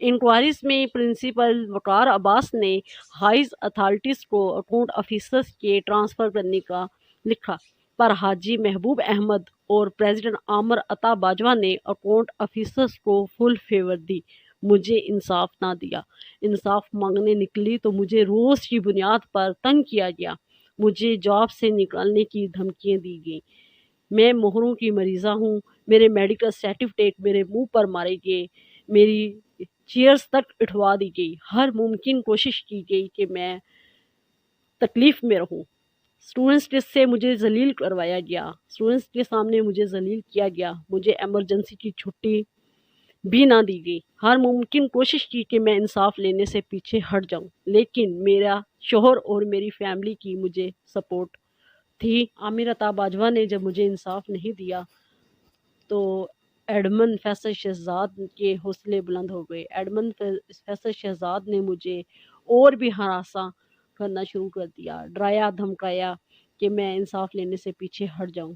Enquiries میں principal وقار عباس نے highs authorities کو اکاؤنٹ آفیسرز کے ٹرانسفر کرنے کا لکھا، پر حاجی محبوب احمد اور پریزیڈنٹ عامر عطا باجوہ نے اکاؤنٹ آفیسرز کو فل فیور دی، مجھے انصاف نہ دیا۔ انصاف مانگنے نکلی تو مجھے روز کی بنیاد پر تنگ کیا گیا، مجھے جاب سے نکالنے کی دھمکیاں دی گئیں۔ میں مہروں کی مریضہ ہوں، میرے میڈیکل سرٹیفکیٹ میرے منہ پر مارے گئے، میری چیئرز تک اٹھوا دی گئی، ہر ممکن کوشش کی گئی کہ میں تکلیف میں رہوں۔ اسٹوڈنٹس سے مجھے ذلیل کروایا گیا، اسٹوڈنٹس کے سامنے مجھے ذلیل کیا گیا، مجھے ایمرجنسی کی چھٹی بھی نہ دی گئی، ہر ممکن کوشش کی کہ میں انصاف لینے سے پیچھے ہٹ جاؤں، لیکن میرا شوہر اور میری فیملی کی مجھے سپورٹ تھی۔ عامر عطا باجوہ نے جب مجھے انصاف نہیں دیا تو ایڈمن فیصل شہزاد کے حوصلے بلند ہو گئے۔ ایڈمن فیصل شہزاد نے مجھے اور بھی ہراساں کرنا شروع کر دیا، ڈرایا دھمکایا کہ میں انصاف لینے سے پیچھے ہٹ جاؤں۔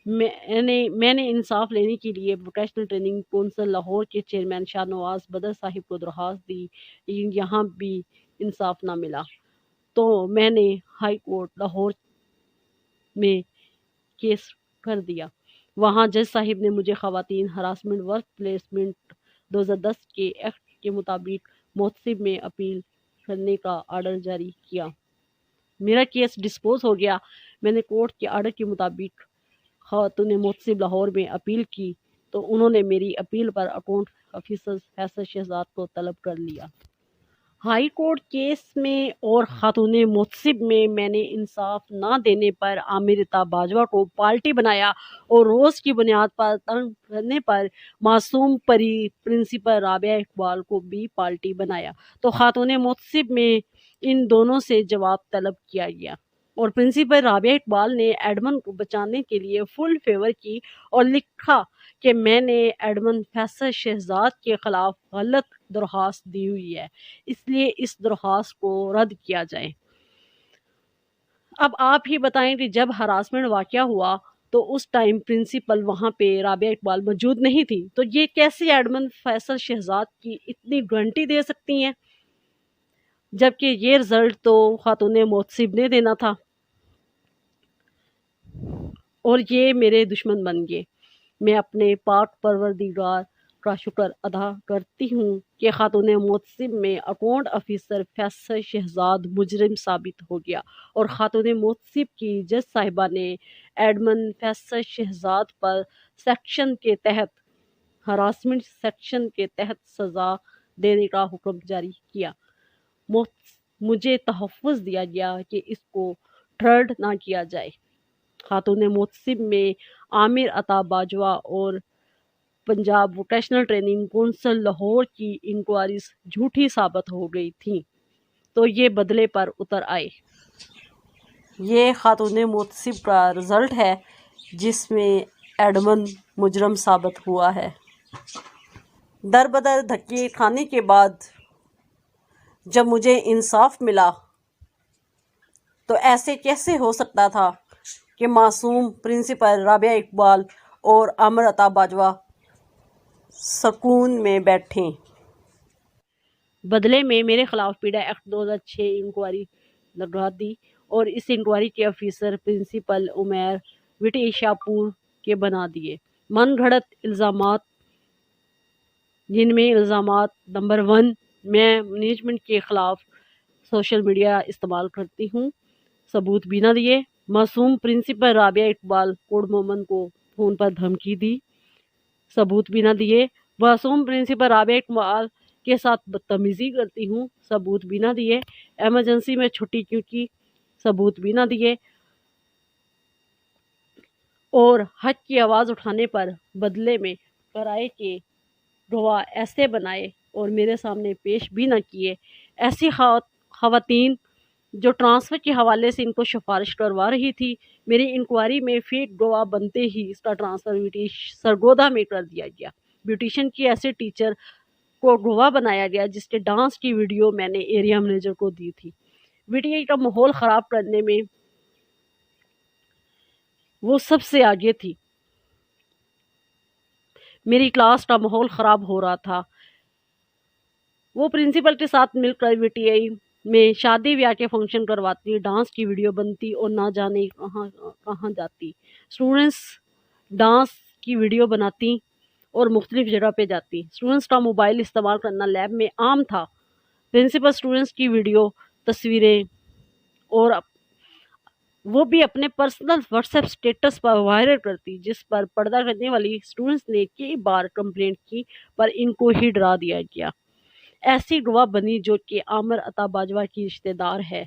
میں نے انصاف لینے کے لیے ووکیشنل ٹریننگ کونسل لاہور کے چیئرمین شاہ نواز بدر صاحب کو درخواست دی، لیکن یہاں بھی انصاف نہ ملا، تو میں نے ہائی کورٹ لاہور میں کیس کر دیا۔ وہاں جج صاحب نے مجھے خواتین ہراسمنٹ ورک پلیسمنٹ 2010 کے ایکٹ کے مطابق محتسب میں اپیل کرنے کا آرڈر جاری کیا۔ میرا کیس ڈسپوز ہو گیا۔ میں نے کورٹ کے آرڈر کے مطابق خاتون محتسب لاہور میں اپیل کی تو انہوں نے میری اپیل پر اکاؤنٹ آفیسر فیصل شہزاد کو طلب کر لیا۔ ہائی کورٹ کیس میں اور خاتون محتسب میں نے انصاف نہ دینے پر عامر عطا باجوہ کو پارٹی بنایا اور روز کی بنیاد پر تنگ کرنے پر معصوم پری پرنسپل رابعہ اقبال کو بھی پارٹی بنایا، تو خاتون محتسب میں ان دونوں سے جواب طلب کیا گیا اور پرنسپل رابعہ اقبال نے ایڈمن کو بچانے کے لیے فل فیور کی اور لکھا کہ میں نے ایڈمن فیصل شہزاد کے خلاف غلط درخواست دی ہوئی ہے، اس لیے اس درخواست کو رد کیا جائے۔ اب آپ ہی بتائیں کہ جب ہراسمنٹ واقعہ ہوا تو اس ٹائم پرنسپل وہاں پہ رابعہ اقبال موجود نہیں تھی، تو یہ کیسے ایڈمن فیصل شہزاد کی اتنی گارنٹی دے سکتی ہیں، جبکہ یہ رزلٹ تو خاتون محتسب نے دینا تھا اور یہ میرے دشمن بن گئے۔ میں اپنے پاک پروردگار کا شکر ادا کرتی ہوں کہ خاتون محتسب میں اکاؤنٹ آفیسر فیصل شہزاد مجرم ثابت ہو گیا اور خاتون محتسب کی جج صاحبہ نے ایڈمن فیصل شہزاد پر سیکشن کے تحت ہراسمنٹ سیکشن کے تحت سزا دینے کا حکم جاری کیا۔ مجھے تحفظ دیا گیا کہ اس کو تھرڈ نہ کیا جائے۔ خاتون محتسب میں عامر عطا باجوہ اور Punjab vocational training council Lahore کی انکوائریز جھوٹی ثابت ہو گئی تھیں، تو یہ بدلے پر اتر آئے۔ یہ خاتون محتسب کا رزلٹ ہے جس میں ایڈمن مجرم ثابت ہوا ہے۔ در بدر دھکے کھانے کے بعد جب مجھے انصاف ملا تو ایسے کیسے ہو سکتا تھا کہ معصوم پرنسپل رابعہ اقبال اور عامر عطا باجوہ سکون میں بیٹھیں۔ بدلے میں میرے خلاف پیڈا ایکٹ 2006 انکوائری لگا دی اور اس انکوائری کے آفیسر پرنسپل عمیر وٹی شاپور کے بنا دیے۔ من گھڑت الزامات، جن میں الزامات نمبر 1، میں مینجمنٹ کے خلاف سوشل میڈیا استعمال کرتی ہوں، ثبوت بھی نہ دیے۔ معصوم پرنسپل رابعہ اقبال کوڈ مومن کو فون پر دھمکی دی، ثبوت بھی نہ دیے۔ معصوم پرنسپل رابعہ اقبال کے ساتھ بدتمیزی کرتی ہوں، ثبوت بھی نہ دیے۔ ایمرجنسی میں چھٹی کیوں کی، ثبوت بھی نہ دیے۔ اور حق کی آواز اٹھانے پر بدلے میں کرائے کے گواہ ایسے بنائے اور میرے سامنے پیش بھی نہ کیے۔ ایسی خواتین جو ٹرانسفر کے حوالے سے ان کو سفارش کروا رہی تھی، میری انکوائری میں فیک گواہ بنتے ہی اس کا ٹرانسفر سرگودا میں کر دیا گیا۔ بیوٹیشین کی ایسے ٹیچر کو گواہ بنایا گیا جس کے ڈانس کی ویڈیو میں نے ایریا مینیجر کو دی تھی۔ ویڈیو کا ماحول خراب کرنے میں وہ سب سے آگے تھی۔ میری کلاس کا ماحول خراب ہو رہا تھا، وہ پرنسپل کے ساتھ مل کر VTI میں شادی بیاہ کے فنکشن کرواتی، ڈانس کی ویڈیو بنتی اور نہ جانے کہاں کہاں جاتی۔ اسٹوڈنٹس ڈانس کی ویڈیو بناتی اور مختلف جگہ پہ جاتی۔ اسٹوڈنٹس کا موبائل استعمال کرنا لیب میں عام تھا۔ پرنسپل اسٹوڈنٹس کی ویڈیو تصویریں اور وہ بھی اپنے پرسنل واٹس ایپ اسٹیٹس پر وائرل کرتی، جس پر پردہ کرنے والی اسٹوڈنٹس نے کئی بار کمپلینٹ کی پر ان کو ہی ڈرا دیا گیا۔ ایسی گواہ بنی جو کہ عامر عطا باجوہ کی رشتہ دار ہے۔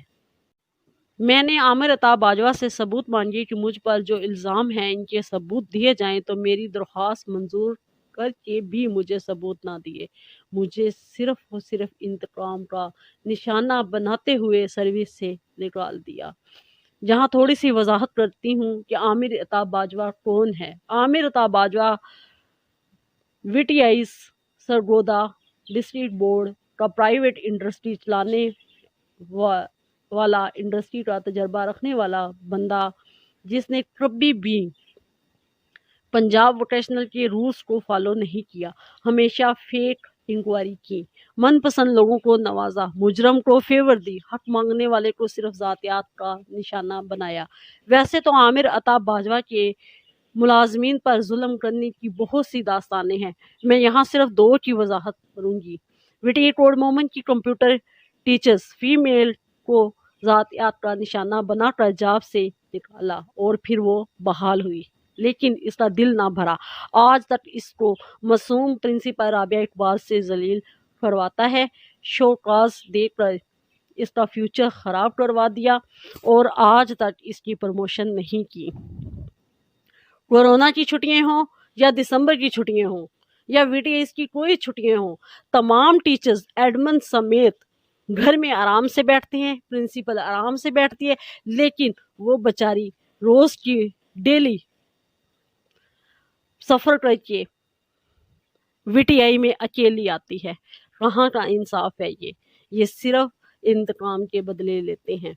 میں نے عامر عطا باجوہ سے ثبوت مانگے کہ مجھ پر جو الزام ہیں ان کے ثبوت دیے جائیں، تو میری درخواست منظور کر کے بھی مجھے ثبوت نہ دیے، مجھے صرف اور صرف انتقام کا نشانہ بناتے ہوئے سروس سے نکال دیا۔ جہاں تھوڑی سی وضاحت کرتی ہوں کہ عامر عطا باجوہ کون ہے۔ عامر عطا Bajwa VTI Sargodha district board کا پرائیویٹ انڈسٹری چلانے والا، انڈسٹری کا تجربہ رکھنے والا بندہ، جس نے کبھی بھی پنجاب ووکیشنل کے رولز کو فالو نہیں کیا، ہمیشہ فیک انکوائری کی، من پسند لوگوں کو نوازا، مجرم کو فیور دی، حق مانگنے والے کو صرف ذاتیات کا نشانہ بنایا۔ ویسے تو عامر عطا باجوہ کے ملازمین پر ظلم کرنے کی بہت سی داستانیں ہیں، میں یہاں صرف 2 کی وضاحت کروں گی۔ VTI کوڈ مومن کی کمپیوٹر ٹیچرز فیمیل کو ذاتیات کا نشانہ بنا کر جاب سے نکالا اور پھر وہ بحال ہوئی، لیکن اس کا دل نہ بھرا، آج تک اس کو معصوم پرنسپل رابعہ اقبال سے ذلیل کرواتا ہے، شو کاز دے کر اس کا فیوچر خراب کروا دیا اور آج تک اس کی پروموشن نہیں کی۔ کورونا کی چھٹیاں ہوں یا دسمبر کی چھٹیاں ہوں یا VTI کی کوئی چھٹیاں ہوں، تمام ٹیچرز ایڈمن سمیت گھر میں آرام سے بیٹھتے ہیں، پرنسپل آرام سے بیٹھتی ہے، لیکن وہ بیچاری روز کی ڈیلی سفر کر کے VTI میں اکیلی آتی ہے۔ کہاں کا انصاف ہے یہ صرف انتقام کے بدلے لیتے ہیں۔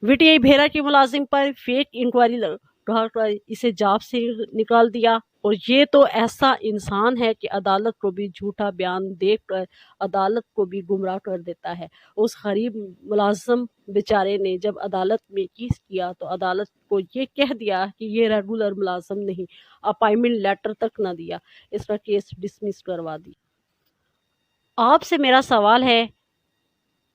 VTI بھیرا کے ملازم پر فیک انکوائری لگا کر اسے جاب سے نکال دیا، اور یہ تو ایسا انسان ہے کہ عدالت کو بھی جھوٹا بیان دے کر عدالت کو بھی گمراہ کر دیتا ہے۔ اس غریب ملازم بیچارے نے جب عدالت میں کیس کیا تو عدالت کو یہ کہہ دیا کہ یہ ریگولر ملازم نہیں، اپائنٹمنٹ لیٹر تک نہ دیا، اس کا کیس ڈسمس کروا دی۔ آپ سے میرا سوال ہے،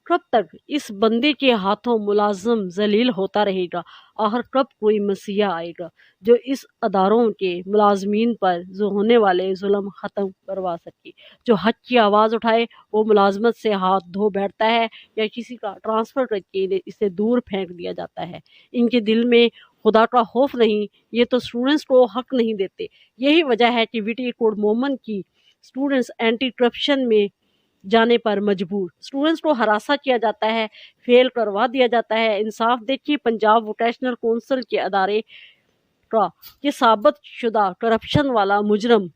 کب تک اس بندے کے ہاتھوں ملازم ذلیل ہوتا رہے گا؟ آخر کب کوئی مسیحا آئے گا جو اس اداروں کے ملازمین پر ہونے والے ظلم ختم کروا سکے؟ جو حق کی آواز اٹھائے وہ ملازمت سے ہاتھ دھو بیٹھتا ہے یا کسی کا ٹرانسفر کر کے اسے دور پھینک دیا جاتا ہے۔ ان کے دل میں خدا کا خوف نہیں، یہ تو اسٹوڈنٹس کو حق نہیں دیتے۔ یہی وجہ ہے کہ VTI کوڈ مومن کی اسٹوڈنٹس اینٹی کرپشن میں جانے پر مجبور، اسٹوڈنٹس کو ہراساں کیا جاتا ہے، فیل کروا دیا جاتا ہے۔ انصاف دیکھیے پنجاب ووکیشنل کونسل کے ادارے کا کہ ثابت شدہ کرپشن والا مجرم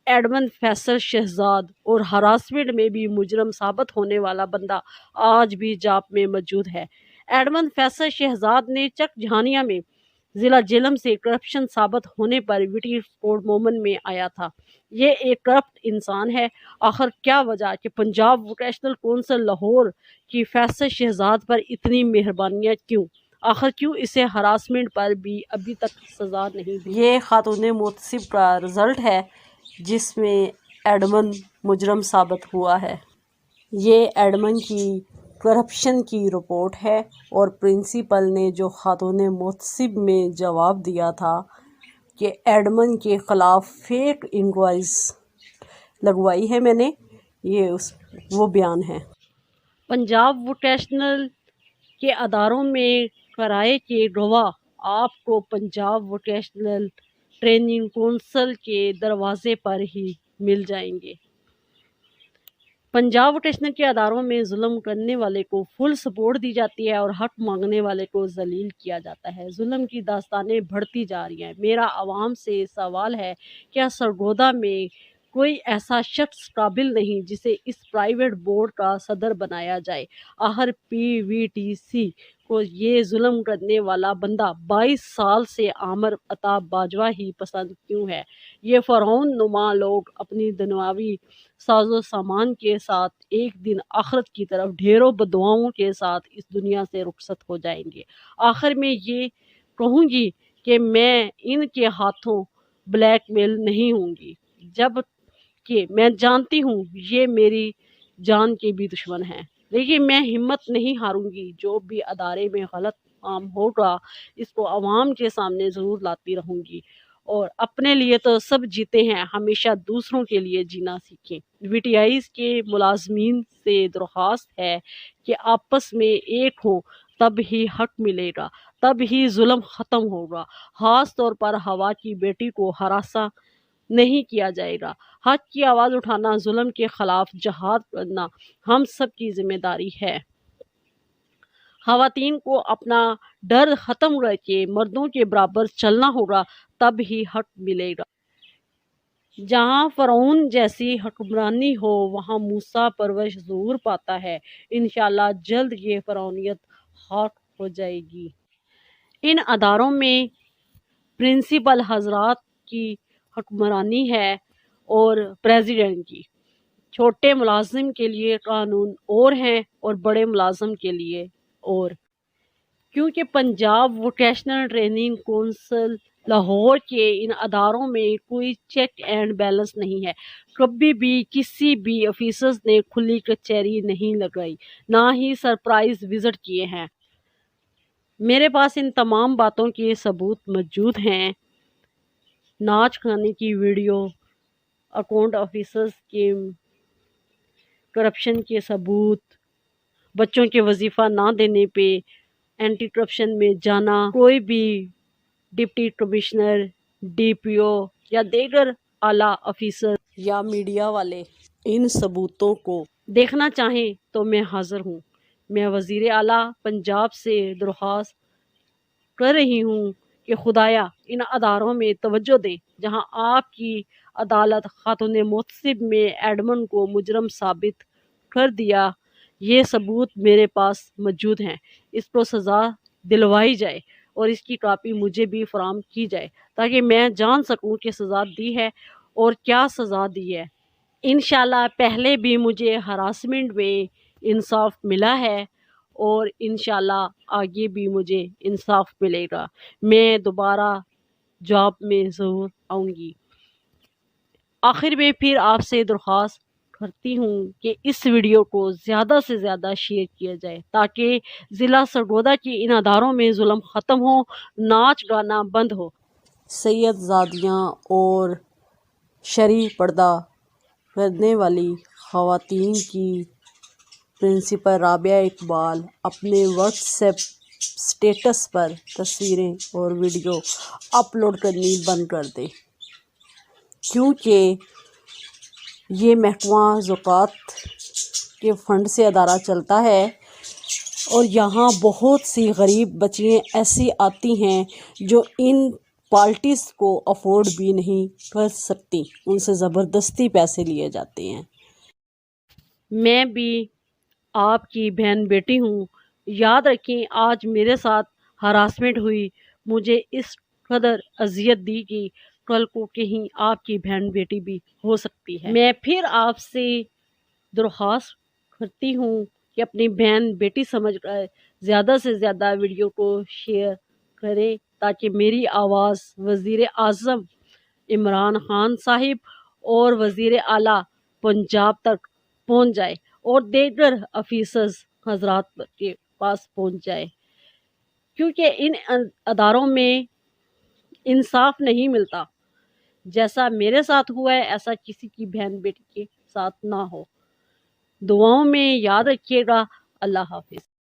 ایڈمن فیصل شہزاد اور ہراسمنٹ میں بھی مجرم ثابت ہونے والا بندہ آج بھی جاب میں موجود ہے۔ ایڈمن فیصل شہزاد نے چک جہانیہ میں ضلع جہلم سے کرپشن ثابت ہونے پر VTI کوڈ مومن میں آیا تھا۔ یہ ایک کرپٹ انسان ہے۔ آخر کیا وجہ کہ پنجاب ووکیشنل کونسل لاہور کی فیصل شہزاد پر اتنی مہربانیاں کیوں؟ آخر کیوں اسے ہراسمنٹ پر بھی ابھی تک سزا نہیں دی؟ یہ خاتون محتسب کا رزلٹ ہے جس میں ایڈمن مجرم ثابت ہوا ہے۔ یہ ایڈمن کی کرپشن کی رپورٹ ہے اور پرنسپل نے جو خاتون محتسب میں جواب دیا تھا کہ ایڈمن کے خلاف فیک انکوائریز لگوائی ہے میں نے، یہ وہ بیان ہے۔ پنجاب ووکیشنل کے اداروں میں کرائے کے گواہ آپ کو پنجاب ووکیشنل ٹریننگ کونسل کے دروازے پر ہی مل جائیں گے۔ پنجاب ووکیشنل کے اداروں میں ظلم کرنے والے کو فل سپورٹ دی جاتی ہے اور حق مانگنے والے کو ذلیل کیا جاتا ہے۔ ظلم کی داستانیں بڑھتی جا رہی ہیں۔ میرا عوام سے سوال ہے، کیا سرگودا میں کوئی ایسا شخص قابل نہیں جسے اس پرائیویٹ بورڈ کا صدر بنایا جائے۔ آخر پی وی ٹی سی کو یہ ظلم کرنے والا بندہ 22 سال سے عامر عطا باجوہ ہی پسند کیوں ہے؟ یہ فرعون نما لوگ اپنی دنیاوی ساز و سامان کے ساتھ ایک دن آخرت کی طرف ڈھیروں بددعاؤں کے ساتھ اس دنیا سے رخصت ہو جائیں گے۔ آخر میں یہ کہوں گی کہ میں ان کے ہاتھوں بلیک میل نہیں ہوں گی، جب کہ میں جانتی ہوں یہ میری جان کے بھی دشمن ہیں، لیکن میں ہمت نہیں ہاروں گی۔ جو بھی ادارے میں غلط کام ہوگا اس کو عوام کے سامنے ضرور لاتی رہوں گی، اور اپنے لیے تو سب جیتے ہیں، ہمیشہ دوسروں کے لیے جینا سیکھیں۔ وی ٹی آئیز کے ملازمین سے درخواست ہے کہ آپس میں ایک ہوں، تب ہی حق ملے گا، تب ہی ظلم ختم ہوگا۔ خاص طور پر ہوا کی بیٹی کو ہراساں نہیں کیا جائے گا۔ حق کی آواز اٹھانا، ظلم کے خلاف جہاد کرنا ہم سب کی ذمہ داری ہے۔ خواتین کو اپنا ڈر ختم کر کے مردوں کے برابر چلنا ہوگا، تب ہی حق ملے گا۔ جہاں فرعون جیسی حکمرانی ہو وہاں موسیٰ پرورش ظہور پاتا ہے۔ انشاءاللہ جلد یہ فرعونیت خاک ہو جائے گی۔ ان اداروں میں پرنسپل حضرات کی حکمرانی ہے اور پریزیڈنٹ کی۔ چھوٹے ملازم کے لیے قانون اور ہیں اور بڑے ملازم کے لیے اور۔ کیونکہ Punjab vocational training council Lahore کے ان اداروں میں کوئی چیک اینڈ بیلنس نہیں ہے۔ کبھی بھی کسی بھی آفیسرز نے کھلی کچہری نہیں لگائی، نہ ہی سرپرائز وزٹ کیے ہیں۔ میرے پاس ان تمام باتوں کے ثبوت موجود ہیں۔ ناچ گانے کی ویڈیو، اکاؤنٹ آفیسرز کے کرپشن کے ثبوت، بچوں کے وظیفہ نہ دینے پہ اینٹی کرپشن میں جانا، کوئی بھی ڈپٹی کمشنر، ڈی پی او یا دیگر اعلیٰ آفیسر یا میڈیا والے ان ثبوتوں کو دیکھنا چاہیں تو میں حاضر ہوں۔ میں وزیر اعلیٰ پنجاب سے درخواست کر رہی ہوں کہ خدایا ان اداروں میں توجہ دیں جہاں آپ کی عدالت خاتون محتسب میں ایڈمن کو مجرم ثابت کر دیا۔ یہ ثبوت میرے پاس موجود ہیں، اس کو سزا دلوائی جائے اور اس کی کاپی مجھے بھی فراہم کی جائے تاکہ میں جان سکوں کہ سزا دی ہے اور کیا سزا دی ہے۔ انشاءاللہ پہلے بھی مجھے ہراسمنٹ میں انصاف ملا ہے اور انشاءاللہ آگے بھی مجھے انصاف ملے گا۔ میں دوبارہ جاب میں ضرور آؤں گی۔ آخر میں پھر آپ سے درخواست کرتی ہوں کہ اس ویڈیو کو زیادہ سے زیادہ شیئر کیا جائے تاکہ ضلع سرگودا کی ان اداروں میں ظلم ختم ہو، ناچ گانا بند ہو۔ سید زادیاں اور شرعی پردہ کرنے والی خواتین کی پرنسپل رابعہ اقبال اپنے واٹس ایپ سٹیٹس پر تصویریں اور ویڈیو اپلوڈ کرنی بند کر دیں، کیونکہ یہ محکمہ زکوٰۃ کے فنڈ سے ادارہ چلتا ہے اور یہاں بہت سی غریب بچیاں ایسی آتی ہیں جو ان پالٹیز کو افورڈ بھی نہیں کر سکتی، ان سے زبردستی پیسے لیے جاتے ہیں۔ میں بھی آپ کی بہن بیٹی ہوں، یاد رکھیں آج میرے ساتھ ہراسمنٹ ہوئی، مجھے اس قدر اذیت دی کہ کل کو کہیں آپ کی بہن بیٹی بھی ہو سکتی ہے۔ میں پھر آپ سے درخواست کرتی ہوں کہ اپنی بہن بیٹی سمجھ کر زیادہ سے زیادہ ویڈیو کو شیئر کریں تاکہ میری آواز وزیر اعظم عمران خان صاحب اور وزیر اعلیٰ پنجاب تک پہنچ جائے اور دیگر آفیسرز حضرات کے پاس پہنچ جائے، کیونکہ ان اداروں میں انصاف نہیں ملتا۔ جیسا میرے ساتھ ہوا ہے ایسا کسی کی بہن بیٹی کے ساتھ نہ ہو۔ دعاؤں میں یاد رکھیے گا۔ اللہ حافظ۔